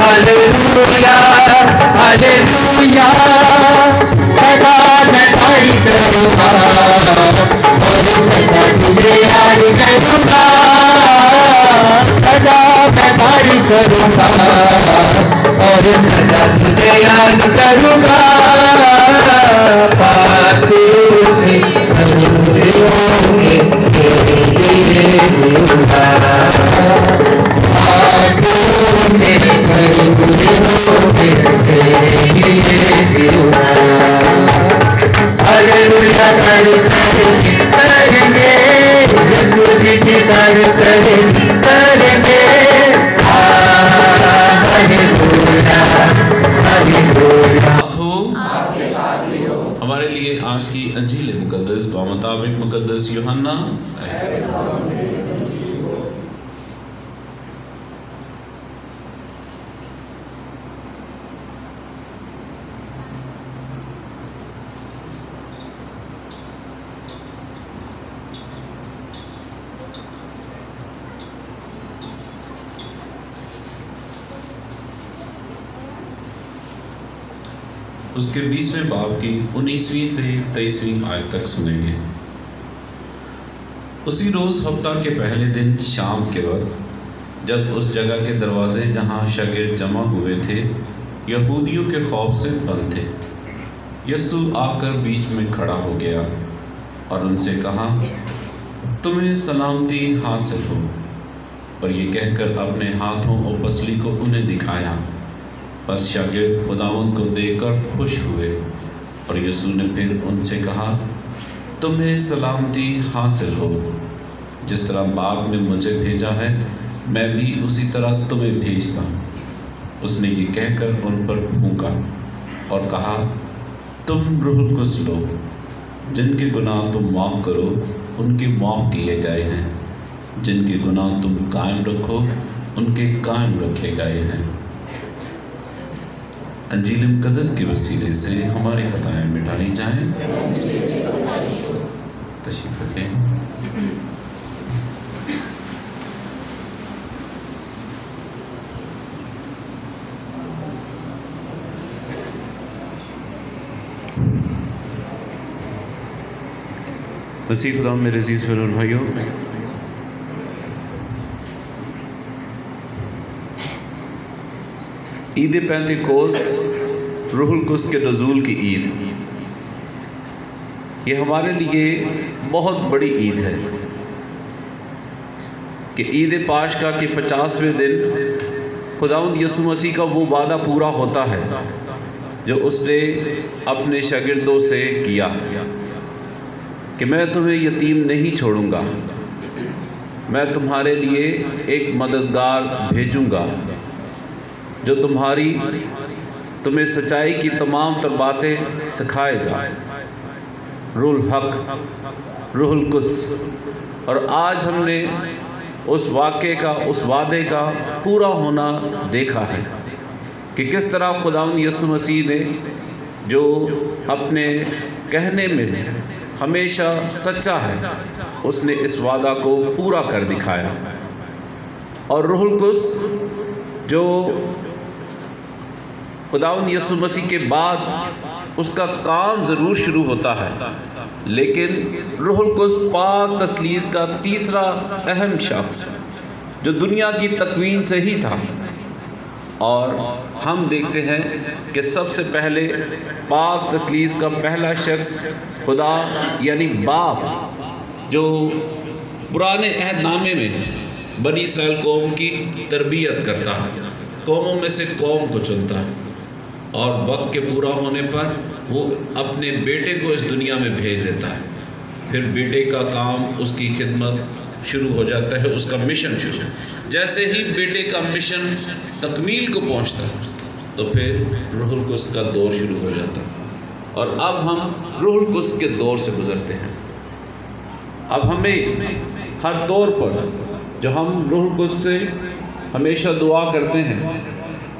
Hallelujah hallelujah सदा मैं तारीफ करूँगा और सदा तुझे याद करूँगा सदा मैं तारीफ करूँगा और सदा तुझे याद करूँगा पापों से दूर होके तेरे लिए जीऊँगा पापों से दूर होके तेरे लिए जीऊँगा हालेलुया करेंगे यीशु जी की तारीफ करेंगे हालेलुया हालेलुया हमारे लिए आज की अंजील मुकद्दस बामुताबिक मुकद्दस यूहन्ना उसके 20वें बाब की 19वीं से 23वीं आयत तक सुनेंगे। उसी रोज़ हफ्ता के पहले दिन शाम के वक्त जब उस जगह के दरवाजे जहाँ शागिर्द जमा हुए थे यहूदियों के खौफ से बंद थे, यीशु आकर बीच में खड़ा हो गया और उनसे कहा, तुम्हें सलामती हासिल हो। और ये कहकर अपने हाथों और पसली को उन्हें दिखाया। बस शागिर्द खुदावंद को देखकर खुश हुए और यीशु ने फिर उनसे कहा, तुम्हें सलामती हासिल हो। जिस तरह बाप ने मुझे भेजा है मैं भी उसी तरह तुम्हें भेजता हूँ। उसने ये कहकर उन पर फूंका और कहा, तुम रूहुल कुद्स लो। जिनके गुनाह तुम माफ़ करो उनके माफ़ किए गए हैं, जिनके गुनाह तुम कायम रखो उनके कायम रखे गए हैं। अंजील मुकद्दस के वसीले से हमारी खताएं मिटाई जाएं। तशरीफ रखें। नसीब खुदा मेरे अजीज़ फिर भाइयों, ईद पेंतिकोस रूहुल कुद्स के नज़ूल की ईद, ये हमारे लिए बहुत बड़ी ईद है कि ईद पाशका के 50वें दिन खुदावंद यीशु मसीह का वो वादा पूरा होता है जो उसने अपने शागिर्दों से किया कि मैं तुम्हें यतीम नहीं छोड़ूंगा, मैं तुम्हारे लिए एक मददगार भेजूंगा जो तुम्हें सच्चाई की तमाम तर बातें सिखाएगा। रूहुल हक, रूहुल कुद्स। और आज हमने उस वाक़े का, उस वादे का पूरा होना देखा है कि किस तरह खुदावंद यीशु मसीह ने जो अपने कहने में हमेशा सच्चा है उसने इस वादा को पूरा कर दिखाया। और रूहुल कुद्स जो खुदावंद यीशु मसीह के बाद उसका काम ज़रूर शुरू होता है, लेकिन रूहुल कुद्स पाक तस्लीस का तीसरा अहम शख्स जो दुनिया की तकवीन से ही था। और हम देखते हैं कि सबसे पहले पाक तस्लीस का पहला शख्स खुदा यानी बाप जो पुराने अहदनामे में बनी इसराइल कौम की तरबियत करता है, कौमों में से कौम को चुनता है और वक्त के पूरा होने पर वो अपने बेटे को इस दुनिया में भेज देता है। फिर बेटे का काम, उसकी खिदमत शुरू हो जाता है, उसका मिशन शुरू। जैसे ही बेटे का मिशन तकमील को पहुंचता है तो फिर रूहुल कुद्स का दौर शुरू हो जाता है। और अब हम रूहुल कुद्स के दौर से गुज़रते हैं। अब हमें हर दौर पर जो हम रूहुल कुद्स से हमेशा दुआ करते हैं,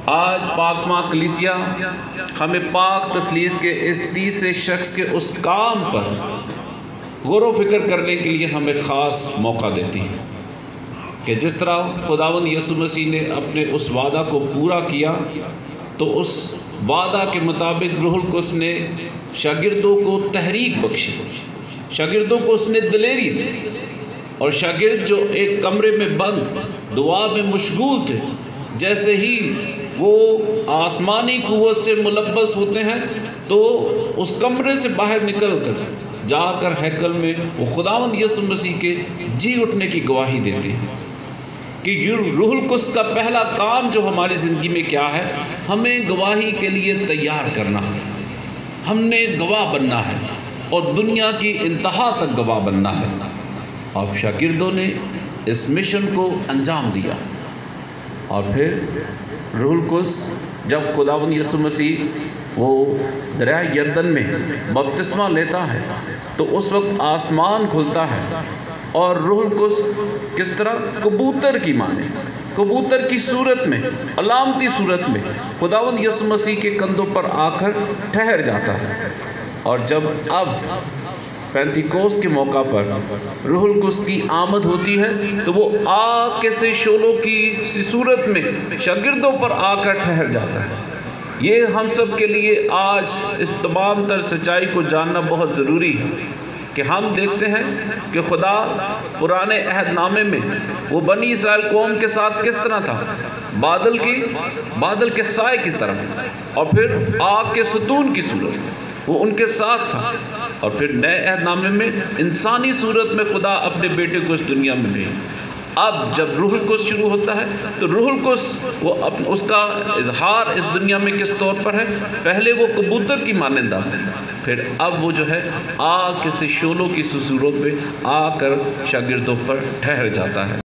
आज पाक माँ कलीसिया हमें पाक तस्लीस के इस तीसरे शख्स के उस काम पर गौर व फिक्र करने के लिए हमें ख़ास मौका देती है। کہ جس طرح خداوند یسوع مسیح نے اپنے اس وعدہ کو پورا کیا تو اس وعدہ کے مطابق روح القدس نے شاگردوں کو تحریک بخشی، شاگردوں کو اس نے دلیری دی، اور شاگرد جو ایک کمرے میں بند دعا میں مشغول تھے، جیسے ہی وہ آسمانی قوت سے ملبس ہوتے ہیں تو اس کمرے سے باہر نکل کر جا کر ہیکل میں وہ خداوند یسوع مسیح کے جی اٹھنے کی گواہی دیتے ہیں۔ کہ روح القدس کا پہلا کام جو ہماری زندگی میں کیا ہے، ہمیں گواہی کے لیے تیار کرنا ہے، ہم نے گواہ بننا ہے اور دنیا کی انتہا تک گواہ بننا ہے۔ اور شاگردوں نے اس مشن کو انجام دیا، اور پھر روح القدس جب خداوند یسوع مسیح وہ دریائے یردن میں بپتسمہ لیتا ہے تو اس وقت آسمان کھلتا ہے، اور روح القدس کس طرح کبوتر کی مانے، کبوتر کی صورت میں، علامتی صورت میں خداوند یسوع مسیح کے کندھوں پر آ کر ٹھہر جاتا ہے۔ اور جب اب پینتیکوس کے موقع پر روح القدس کی آمد ہوتی ہے تو وہ آگ کے سے شعلوں کی سی صورت میں شاگردوں پر آ کر ٹھہر جاتا ہے۔ یہ ہم سب کے لیے آج اس تمام تر سچائی کو جاننا بہت ضروری ہے کہ ہم دیکھتے ہیں کہ خدا پرانے عہد نامے میں وہ بنی اسرائیل قوم کے ساتھ کس طرح تھا، بادل کے سائے کی طرف، اور پھر آگ کے ستون کی صورت وہ ان کے ساتھ تھا، اور پھر نئے عہد نامے میں انسانی صورت میں خدا اپنے بیٹے کو اس دنیا میں بھیجا۔ اب جب روح القدس شروع ہوتا ہے تو روح القدس وہ اس کا اظہار اس دنیا میں کس طور پر ہے، پہلے وہ کبوتر کی مانند آتے ہیں، پھر اب وہ جو ہے آگ کے سے شعلوں کی صورت میں آ کر شاگردوں پر ٹھہر جاتا ہے۔